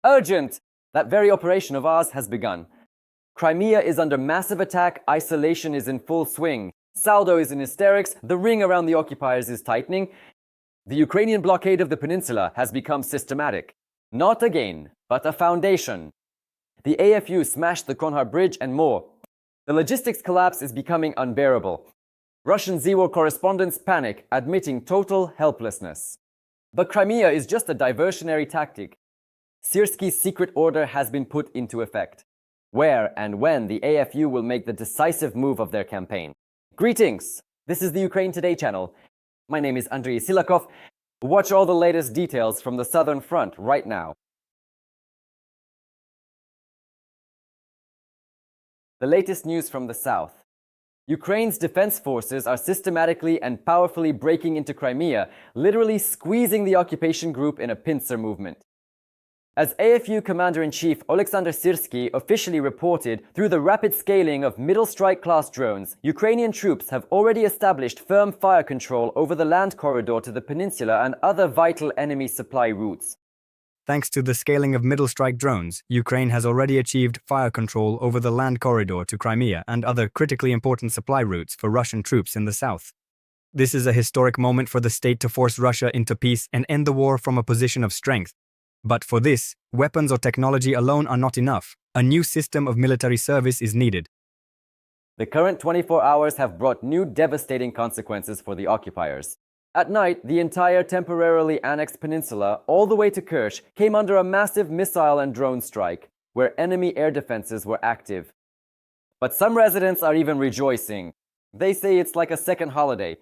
Urgent! That very operation of ours has begun. Crimea is under massive attack, isolation is in full swing. Saldo is in hysterics, the ring around the occupiers is tightening. The Ukrainian blockade of the peninsula has become systematic. Not a gain, but a foundation. The AFU smashed the Konhar Bridge and more. The logistics collapse is becoming unbearable. Russian Z-War correspondents panic, admitting total helplessness. But Crimea is just a diversionary tactic. Syrskyi's secret order has been put into effect. Where and when the AFU will make the decisive move of their campaign. Greetings! This is the Ukraine Today channel. My name is Andrei Silakov. Watch all the latest details from the Southern Front right now. The latest news from the south. Ukraine's defense forces are systematically and powerfully breaking into Crimea, literally squeezing the occupation group in a pincer movement. As AFU Commander-in-Chief Oleksandr Syrskyi officially reported, through the rapid scaling of middle strike-class drones, Ukrainian troops have already established firm fire control over the land corridor to the peninsula and other vital enemy supply routes. Thanks to the scaling of middle strike drones, Ukraine has already achieved fire control over the land corridor to Crimea and other critically important supply routes for Russian troops in the south. This is a historic moment for the state to force Russia into peace and end the war from a position of strength. But for this, weapons or technology alone are not enough. A new system of military service is needed. The current 24 hours have brought new devastating consequences for the occupiers. At night, the entire temporarily annexed peninsula, all the way to Kerch, came under a massive missile and drone strike, where enemy air defenses were active. But some residents are even rejoicing. They say it's like a second holiday.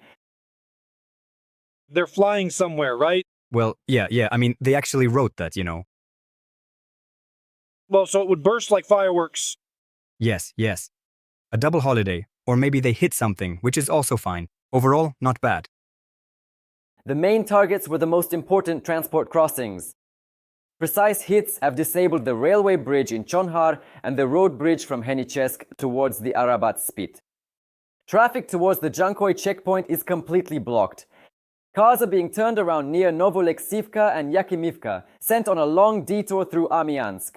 They're flying somewhere, right? Well, yeah, I mean, they actually wrote that, you know. Well, so it would burst like fireworks. Yes. A double holiday, or maybe they hit something, which is also fine. Overall, not bad. The main targets were the most important transport crossings. Precise hits have disabled the railway bridge in Chonhar and the road bridge from Henichesk towards the Arabat Spit. Traffic towards the Jankoy checkpoint is completely blocked. Cars are being turned around near Novoleksivka and Yakimivka, sent on a long detour through Amiansk.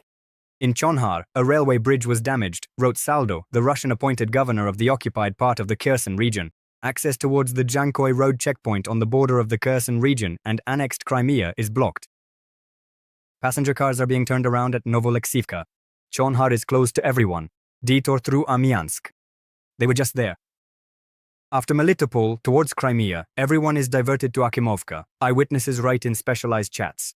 In Chonhar, a railway bridge was damaged, wrote Saldo, the Russian-appointed governor of the occupied part of the Kherson region. Access towards the Jankoy road checkpoint on the border of the Kherson region and annexed Crimea is blocked. Passenger cars are being turned around at Novoleksivka. Chonhar is closed to everyone. Detour through Amiansk. They were just there. After Melitopol, towards Crimea, everyone is diverted to Akimovka. Eyewitnesses write in specialized chats.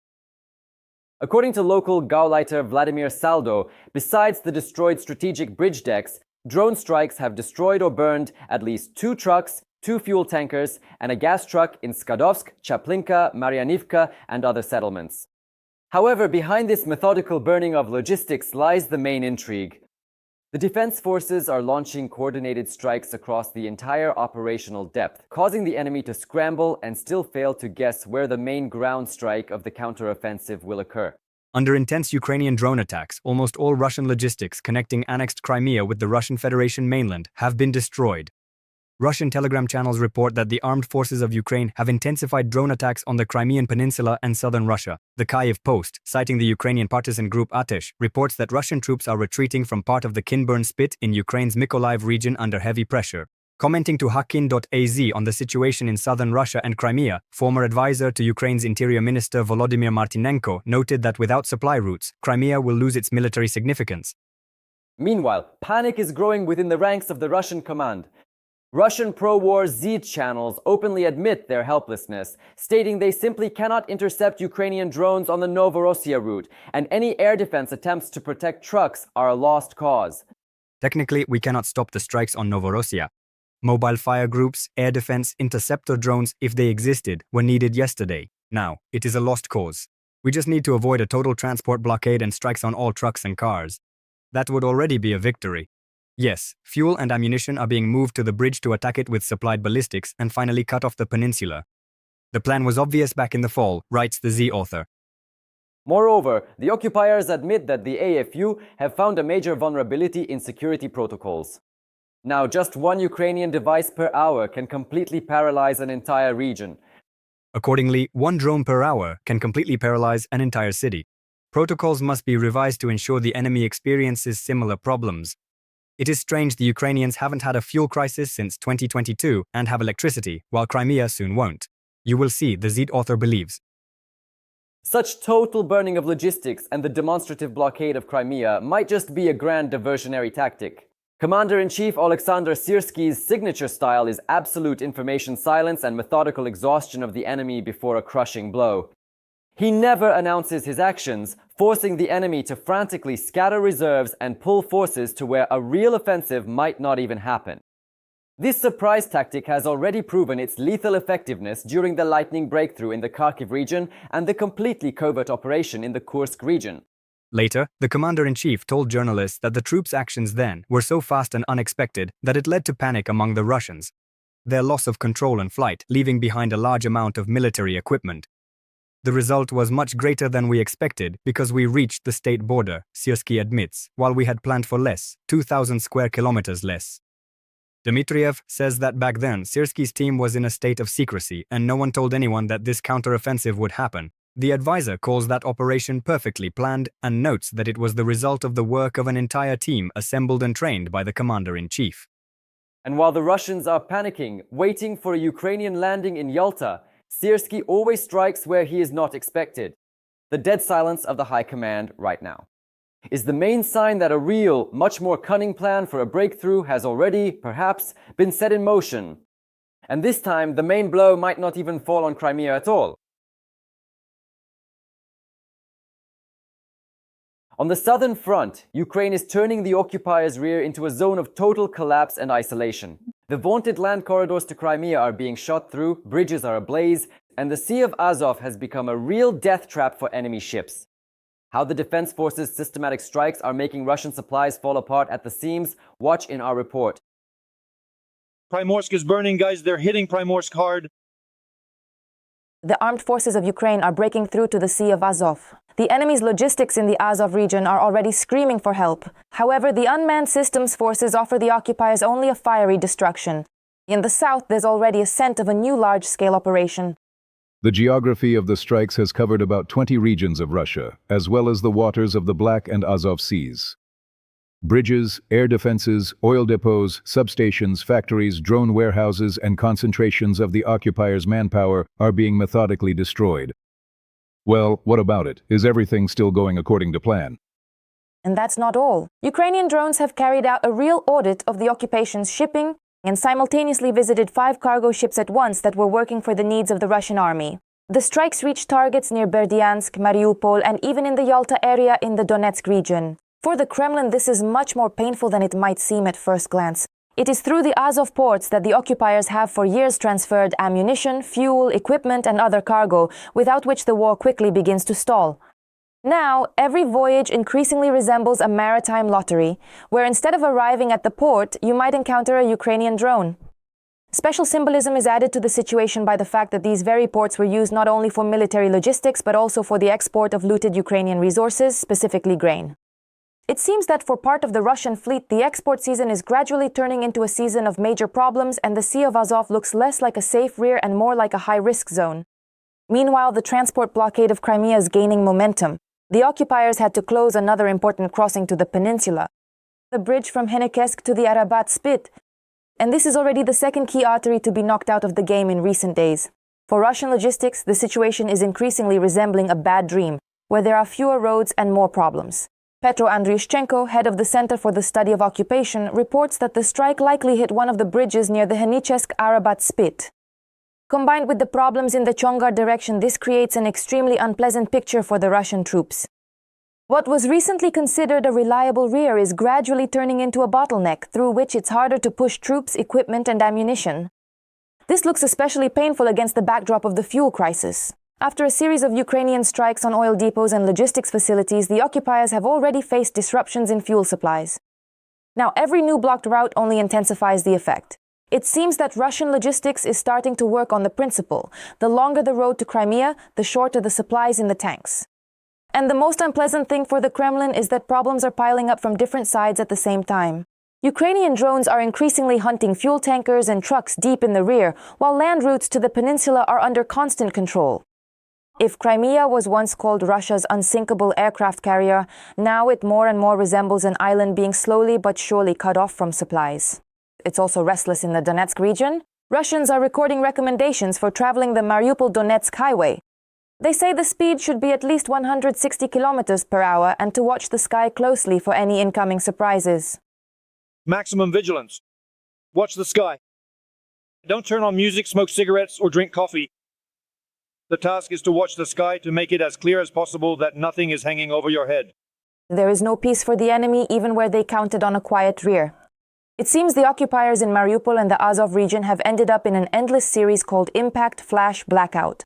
According to local Gauleiter Vladimir Saldo, besides the destroyed strategic bridge decks, drone strikes have destroyed or burned at least 2 trucks, 2 fuel tankers, and a gas truck in Skadovsk, Chaplinka, Marianivka, and other settlements. However, behind this methodical burning of logistics lies the main intrigue. The defense forces are launching coordinated strikes across the entire operational depth, causing the enemy to scramble and still fail to guess where the main ground strike of the counteroffensive will occur. Under intense Ukrainian drone attacks, almost all Russian logistics connecting annexed Crimea with the Russian Federation mainland have been destroyed. Russian Telegram channels report that the armed forces of Ukraine have intensified drone attacks on the Crimean Peninsula and southern Russia. The Kyiv Post, citing the Ukrainian partisan group Atesh, reports that Russian troops are retreating from part of the Kinburn Spit in Ukraine's Mykolaiv region under heavy pressure. Commenting to Hakin.az on the situation in southern Russia and Crimea, former advisor to Ukraine's Interior Minister Volodymyr Martynenko noted that without supply routes, Crimea will lose its military significance. Meanwhile, panic is growing within the ranks of the Russian command. Russian pro-war Z channels openly admit their helplessness, stating they simply cannot intercept Ukrainian drones on the Novorossiya route, and any air defense attempts to protect trucks are a lost cause. Technically, we cannot stop the strikes on Novorossiya. Mobile fire groups, air defense, interceptor drones, if they existed, were needed yesterday. Now, it is a lost cause. We just need to avoid a total transport blockade and strikes on all trucks and cars. That would already be a victory. Yes, fuel and ammunition are being moved to the bridge to attack it with supplied ballistics and finally cut off the peninsula. The plan was obvious back in the fall, writes the Z author. Moreover, the occupiers admit that the AFU have found a major vulnerability in security protocols. Now, just one Ukrainian device per hour can completely paralyze an entire region. Accordingly, one drone per hour can completely paralyze an entire city. Protocols must be revised to ensure the enemy experiences similar problems. It is strange the Ukrainians haven't had a fuel crisis since 2022 and have electricity, while Crimea soon won't. You will see, the Z author believes. Such total burning of logistics and the demonstrative blockade of Crimea might just be a grand diversionary tactic. Commander-in-Chief Oleksandr Syrskyi's signature style is absolute information silence and methodical exhaustion of the enemy before a crushing blow. He never announces his actions, forcing the enemy to frantically scatter reserves and pull forces to where a real offensive might not even happen. This surprise tactic has already proven its lethal effectiveness during the lightning breakthrough in the Kharkiv region and the completely covert operation in the Kursk region. Later, the commander-in-chief told journalists that the troops' actions then were so fast and unexpected that it led to panic among the Russians. Their loss of control and flight, leaving behind a large amount of military equipment. The result was much greater than we expected because we reached the state border, Syrskyi admits, while we had planned for less, 2,000 square kilometers less. Dmitriev says that back then, Syrskyi's team was in a state of secrecy and no one told anyone that this counter-offensive would happen. The advisor calls that operation perfectly planned and notes that it was the result of the work of an entire team assembled and trained by the commander-in-chief. And while the Russians are panicking, waiting for a Ukrainian landing in Yalta, Syrskyi always strikes where he is not expected. The dead silence of the high command right now is the main sign that a real, much more cunning plan for a breakthrough has already, perhaps, been set in motion. And this time, the main blow might not even fall on Crimea at all. On the southern front, Ukraine is turning the occupiers' rear into a zone of total collapse and isolation. The vaunted land corridors to Crimea are being shot through, bridges are ablaze, and the Sea of Azov has become a real death trap for enemy ships. How the Defense Forces' systematic strikes are making Russian supplies fall apart at the seams, watch in our report. Primorsk is burning, guys. They're hitting Primorsk hard. The armed forces of Ukraine are breaking through to the Sea of Azov. The enemy's logistics in the Azov region are already screaming for help. However, the unmanned systems forces offer the occupiers only a fiery destruction. In the south, there's already a scent of a new large-scale operation. The geography of the strikes has covered about 20 regions of Russia, as well as the waters of the Black and Azov Seas. Bridges, air defenses, oil depots, substations, factories, drone warehouses, and concentrations of the occupiers' manpower are being methodically destroyed. Well, what about it? Is everything still going according to plan? And that's not all. Ukrainian drones have carried out a real audit of the occupation's shipping and simultaneously visited 5 cargo ships at once that were working for the needs of the Russian army. The strikes reached targets near Berdyansk, Mariupol, and even in the Yalta area in the Donetsk region. For the Kremlin, this is much more painful than it might seem at first glance. It is through the Azov ports that the occupiers have for years transferred ammunition, fuel, equipment, and other cargo, without which the war quickly begins to stall. Now, every voyage increasingly resembles a maritime lottery, where instead of arriving at the port, you might encounter a Ukrainian drone. Special symbolism is added to the situation by the fact that these very ports were used not only for military logistics, but also for the export of looted Ukrainian resources, specifically grain. It seems that for part of the Russian fleet, the export season is gradually turning into a season of major problems, and the Sea of Azov looks less like a safe rear and more like a high-risk zone. Meanwhile, the transport blockade of Crimea is gaining momentum. The occupiers had to close another important crossing to the peninsula, the bridge from Henikesk to the Arabat Spit, and this is already the second key artery to be knocked out of the game in recent days. For Russian logistics, the situation is increasingly resembling a bad dream, where there are fewer roads and more problems. Petro Andriushchenko, head of the Center for the Study of Occupation, reports that the strike likely hit one of the bridges near the Henikesk-Arabat Spit. Combined with the problems in the Chongar direction, this creates an extremely unpleasant picture for the Russian troops. What was recently considered a reliable rear is gradually turning into a bottleneck, through which it's harder to push troops, equipment, and ammunition. This looks especially painful against the backdrop of the fuel crisis. After a series of Ukrainian strikes on oil depots and logistics facilities, the occupiers have already faced disruptions in fuel supplies. Now, every new blocked route only intensifies the effect. It seems that Russian logistics is starting to work on the principle: the longer the road to Crimea, the shorter the supplies in the tanks. And the most unpleasant thing for the Kremlin is that problems are piling up from different sides at the same time. Ukrainian drones are increasingly hunting fuel tankers and trucks deep in the rear, while land routes to the peninsula are under constant control. If Crimea was once called Russia's unsinkable aircraft carrier, now it more and more resembles an island being slowly but surely cut off from supplies. It's also restless in the Donetsk region. Russians are recording recommendations for traveling the Mariupol-Donetsk highway. They say the speed should be at least 160 kilometers per hour and to watch the sky closely for any incoming surprises. Maximum vigilance. Watch the sky. Don't turn on music, smoke cigarettes, or drink coffee. The task is to watch the sky to make it as clear as possible that nothing is hanging over your head. There is no peace for the enemy even where they counted on a quiet rear. It seems the occupiers in Mariupol and the Azov region have ended up in an endless series called Impact Flash Blackout.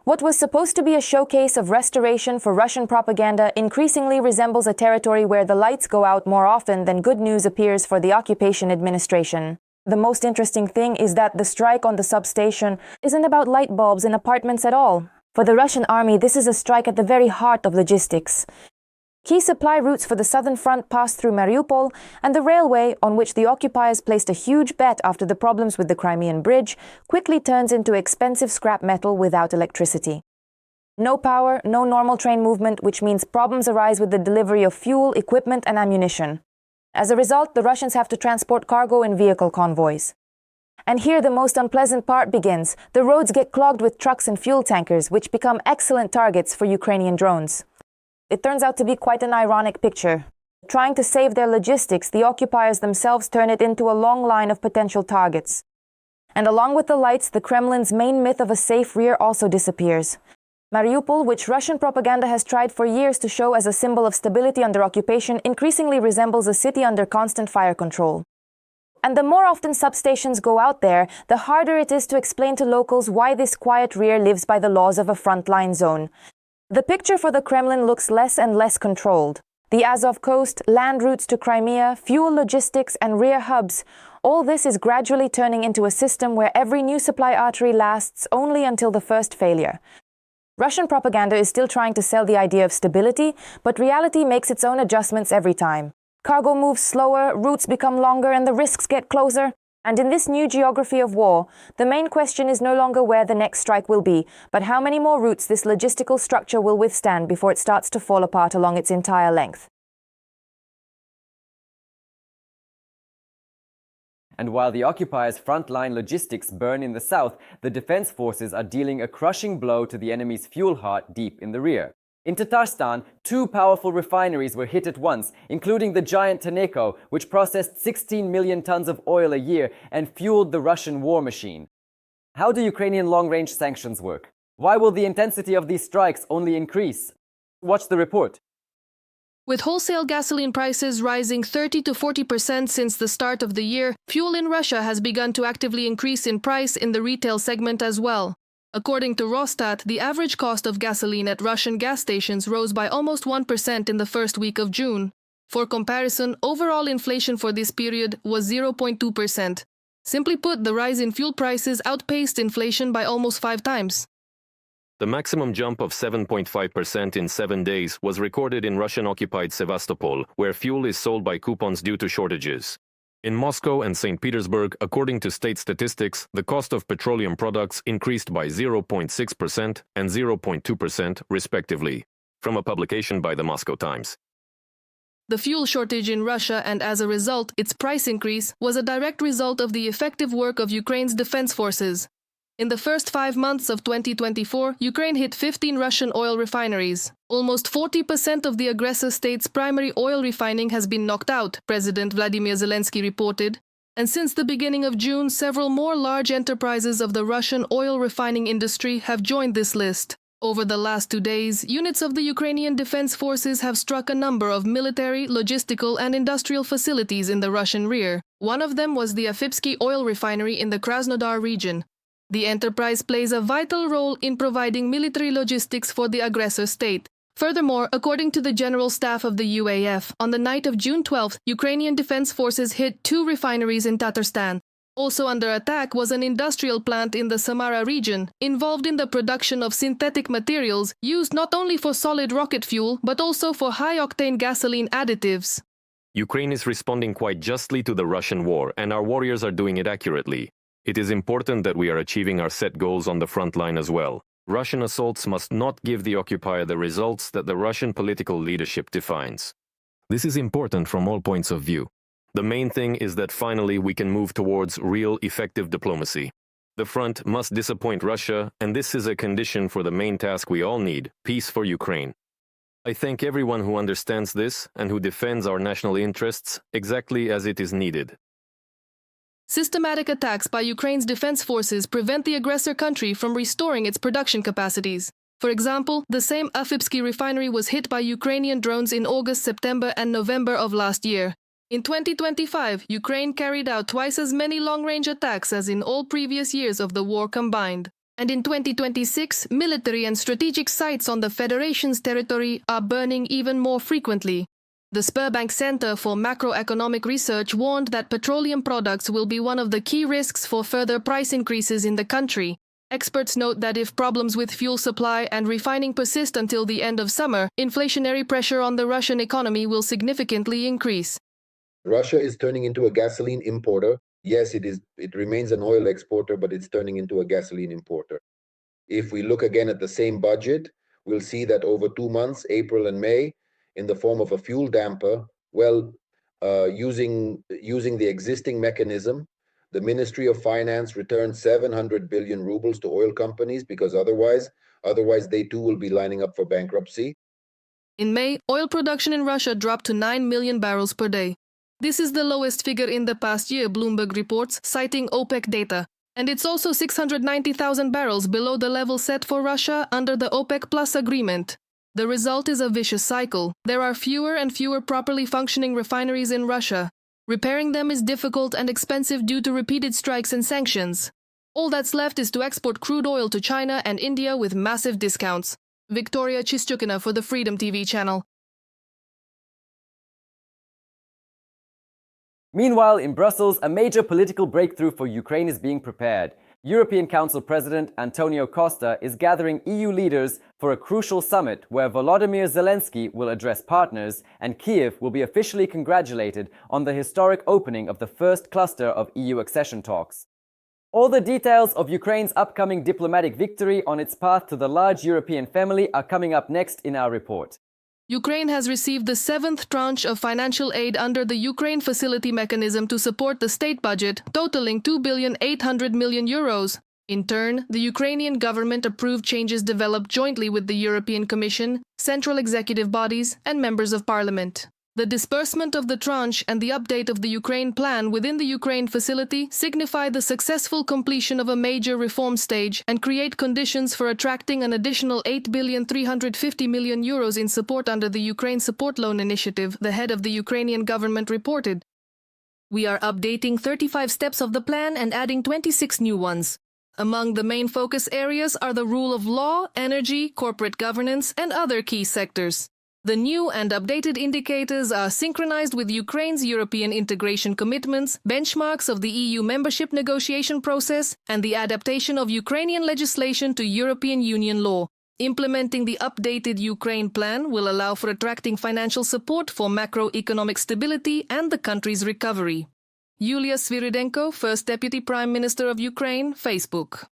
What was supposed to be a showcase of restoration for Russian propaganda increasingly resembles a territory where the lights go out more often than good news appears for the occupation administration. The most interesting thing is that the strike on the substation isn't about light bulbs in apartments at all. For the Russian army, this is a strike at the very heart of logistics. Key supply routes for the southern front pass through Mariupol, and the railway, on which the occupiers placed a huge bet after the problems with the Crimean bridge, quickly turns into expensive scrap metal without electricity. No power, no normal train movement, which means problems arise with the delivery of fuel, equipment, and ammunition. As a result, the Russians have to transport cargo in vehicle convoys. And here the most unpleasant part begins. The roads get clogged with trucks and fuel tankers, which become excellent targets for Ukrainian drones. It turns out to be quite an ironic picture. Trying to save their logistics, the occupiers themselves turn it into a long line of potential targets. And along with the lights, the Kremlin's main myth of a safe rear also disappears. Mariupol, which Russian propaganda has tried for years to show as a symbol of stability under occupation, increasingly resembles a city under constant fire control. And the more often substations go out there, the harder it is to explain to locals why this quiet rear lives by the laws of a frontline zone. The picture for the Kremlin looks less and less controlled. The Azov coast, land routes to Crimea, fuel logistics, and rear hubs, all this is gradually turning into a system where every new supply artery lasts only until the first failure. Russian propaganda is still trying to sell the idea of stability, but reality makes its own adjustments every time. Cargo moves slower, routes become longer, and the risks get closer. And in this new geography of war, the main question is no longer where the next strike will be, but how many more routes this logistical structure will withstand before it starts to fall apart along its entire length. And while the occupiers' frontline logistics burn in the south, the defense forces are dealing a crushing blow to the enemy's fuel heart deep in the rear. In Tatarstan, two powerful refineries were hit at once, including the giant Tenneco, which processed 16 million tons of oil a year and fueled the Russian war machine. How do Ukrainian long-range sanctions work? Why will the intensity of these strikes only increase? Watch the report. With wholesale gasoline prices rising 30 to 40% since the start of the year, fuel in Russia has begun to actively increase in price in the retail segment as well. According to Rosstat, the average cost of gasoline at Russian gas stations rose by almost 1% in the first week of June. For comparison, overall inflation for this period was 0.2%. Simply put, the rise in fuel prices outpaced inflation by almost 5 times. The maximum jump of 7.5% in 7 days was recorded in Russian-occupied Sevastopol, where fuel is sold by coupons due to shortages. In Moscow and St. Petersburg, according to state statistics, the cost of petroleum products increased by 0.6% and 0.2%, respectively, from a publication by the Moscow Times. The fuel shortage in Russia and, as a result, its price increase was a direct result of the effective work of Ukraine's defense forces. In the first 5 months of 2024, Ukraine hit 15 Russian oil refineries. Almost 40% of the aggressor state's primary oil refining has been knocked out, President Vladimir Zelensky reported. And since the beginning of June, several more large enterprises of the Russian oil refining industry have joined this list. Over the last 2 days, units of the Ukrainian Defense Forces have struck a number of military, logistical, and industrial facilities in the Russian rear. One of them was the Afipsky oil refinery in the Krasnodar region. The enterprise plays a vital role in providing military logistics for the aggressor state. Furthermore, according to the General Staff of the UAF, on the night of June 12th, Ukrainian Defense Forces hit 2 refineries in Tatarstan. Also under attack was an industrial plant in the Samara region, involved in the production of synthetic materials used not only for solid rocket fuel, but also for high-octane gasoline additives. Ukraine is responding quite justly to the Russian war, and our warriors are doing it accurately. It is important that we are achieving our set goals on the front line as well. Russian assaults must not give the occupier the results that the Russian political leadership defines. This is important from all points of view. The main thing is that finally we can move towards real, effective diplomacy. The front must disappoint Russia, and this is a condition for the main task we all need, peace for Ukraine. I thank everyone who understands this and who defends our national interests exactly as it is needed. Systematic attacks by Ukraine's defense forces prevent the aggressor country from restoring its production capacities. For example, the same Afipsky refinery was hit by Ukrainian drones in August, September, and November of last year. In 2025, Ukraine carried out twice as many long-range attacks as in all previous years of the war combined. And in 2026, military and strategic sites on the Federation's territory are burning even more frequently. The Sberbank Center for Macroeconomic Research warned that petroleum products will be one of the key risks for further price increases in the country. Experts note that if problems with fuel supply and refining persist until the end of summer, inflationary pressure on the Russian economy will significantly increase. Russia is turning into a gasoline importer. Yes, it remains an oil exporter, but it's turning into a gasoline importer. If we look again at the same budget, we'll see that over 2 months, April and May, in the form of a fuel damper, using the existing mechanism, the Ministry of Finance returned 700 billion rubles to oil companies because otherwise they too will be lining up for bankruptcy. In May, oil production in Russia dropped to 9 million barrels per day. This is the lowest figure in the past year, Bloomberg reports, citing OPEC data. And it's also 690,000 barrels below the level set for Russia under the OPEC Plus agreement. The result is a vicious cycle. There are fewer and fewer properly functioning refineries in Russia. Repairing them is difficult and expensive due to repeated strikes and sanctions. All that's left is to export crude oil to China and India with massive discounts. Victoria Chistyukina for the Freedom TV channel. Meanwhile, in Brussels, a major political breakthrough for Ukraine is being prepared. European Council President Antonio Costa is gathering EU leaders for a crucial summit where Volodymyr Zelensky will address partners and Kiev will be officially congratulated on the historic opening of the first cluster of EU accession talks. All the details of Ukraine's upcoming diplomatic victory on its path to the large European family are coming up next in our report. Ukraine has received the 7th tranche of financial aid under the Ukraine Facility Mechanism to support the state budget, totaling €2.8 billion. In turn, the Ukrainian government approved changes developed jointly with the European Commission, central executive bodies, and members of parliament. The disbursement of the tranche and the update of the Ukraine plan within the Ukraine facility signify the successful completion of a major reform stage and create conditions for attracting an additional €8.35 billion in support under the Ukraine Support Loan Initiative, the head of the Ukrainian government reported. We are updating 35 steps of the plan and adding 26 new ones. Among the main focus areas are the rule of law, energy, corporate governance, and other key sectors. The new and updated indicators are synchronized with Ukraine's European integration commitments, benchmarks of the EU membership negotiation process, and the adaptation of Ukrainian legislation to European Union law. Implementing the updated Ukraine plan will allow for attracting financial support for macroeconomic stability and the country's recovery. Yulia Svyrydenko, First Deputy Prime Minister of Ukraine, Facebook.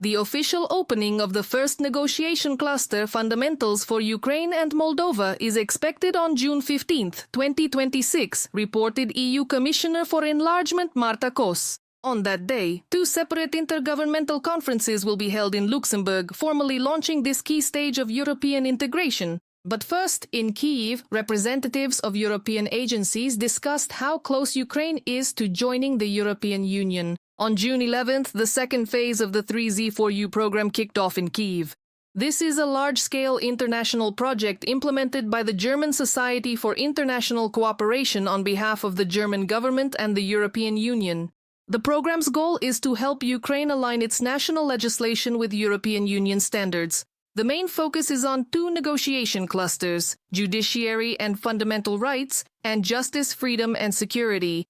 The official opening of the first negotiation cluster, Fundamentals for Ukraine and Moldova, is expected on June 15, 2026, reported EU Commissioner for Enlargement Marta Kos. On that day, 2 separate intergovernmental conferences will be held in Luxembourg, formally launching this key stage of European integration. But first, in Kyiv, representatives of European agencies discussed how close Ukraine is to joining the European Union. On June 11th, the second phase of the 3Z4U program kicked off in Kyiv. This is a large-scale international project implemented by the German Society for International Cooperation on behalf of the German government and the European Union. The program's goal is to help Ukraine align its national legislation with European Union standards. The main focus is on 2 negotiation clusters, judiciary and fundamental rights, and justice, freedom and security.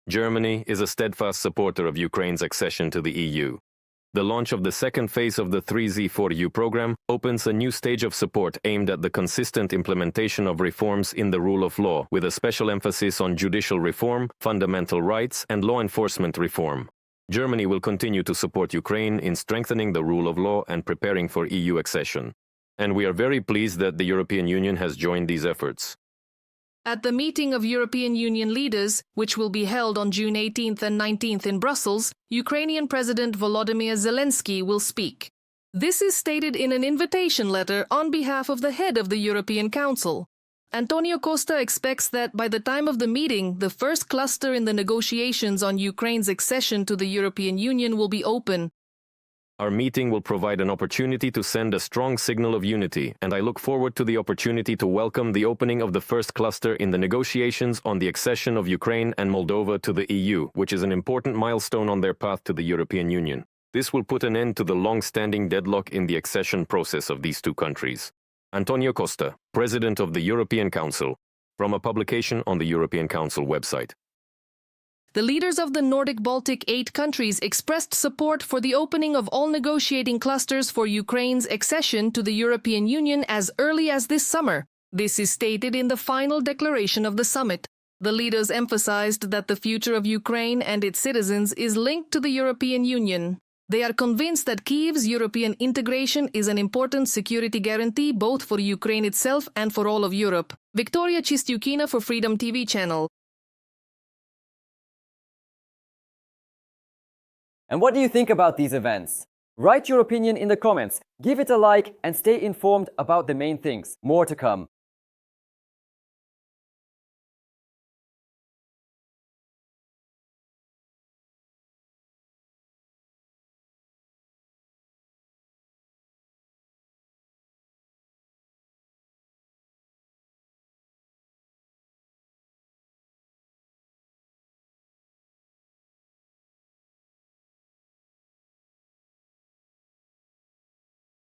Germany is a steadfast supporter of Ukraine's accession to the EU. The launch of the second phase of the 3Z4U program opens a new stage of support aimed at the consistent implementation of reforms in the rule of law, with a special emphasis on judicial reform, fundamental rights, and law enforcement reform. Germany will continue to support Ukraine in strengthening the rule of law and preparing for EU accession. And we are very pleased that the European Union has joined these efforts. At the meeting of European Union leaders, which will be held on June 18th and 19th in Brussels, Ukrainian President Volodymyr Zelensky will speak. This is stated in an invitation letter on behalf of the head of the European Council. Antonio Costa expects that by the time of the meeting, the first cluster in the negotiations on Ukraine's accession to the European Union will be open. Our meeting will provide an opportunity to send a strong signal of unity, and I look forward to the opportunity to welcome the opening of the first cluster in the negotiations on the accession of Ukraine and Moldova to the EU, which is an important milestone on their path to the European Union. This will put an end to the long-standing deadlock in the accession process of these two countries. Antonio Costa, President of the European Council, from a publication on the European Council website. The leaders of the Nordic Baltic 8 countries expressed support for the opening of all negotiating clusters for Ukraine's accession to the European Union as early as this summer. This is stated in the final declaration of the summit. The leaders emphasized that the future of Ukraine and its citizens is linked to the European Union. They are convinced that Kyiv's European integration is an important security guarantee both for Ukraine itself and for all of Europe. Victoria Chistyukina for Freedom TV channel. And what do you think about these events? Write your opinion in the comments, give it a like, and stay informed about the main things. More to come.